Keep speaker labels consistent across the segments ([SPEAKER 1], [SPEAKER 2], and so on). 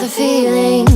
[SPEAKER 1] the feeling.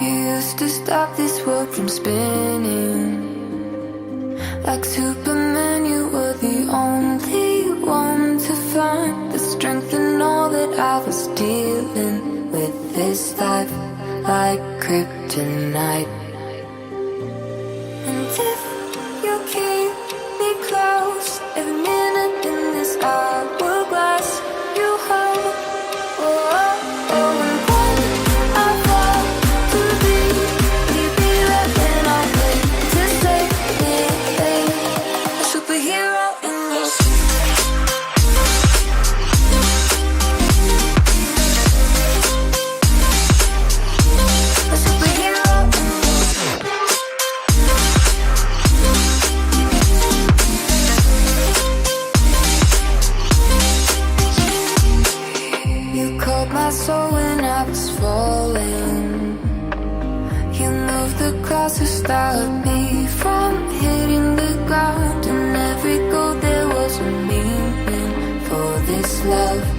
[SPEAKER 2] You used to stop this world from spinning. Like Superman, you were the only one to find the strength in all that I was dealing with this life, like kryptonite. And if you keep me close, every minute in this hourglass, you hold. Oh, oh, oh, and when I fall to be right when I wait to save me, a superhero in your a superhero in You called my soul when I was falling. You moved the clouds to stop me from hitting the ground. And every goal there was a meaning for this love.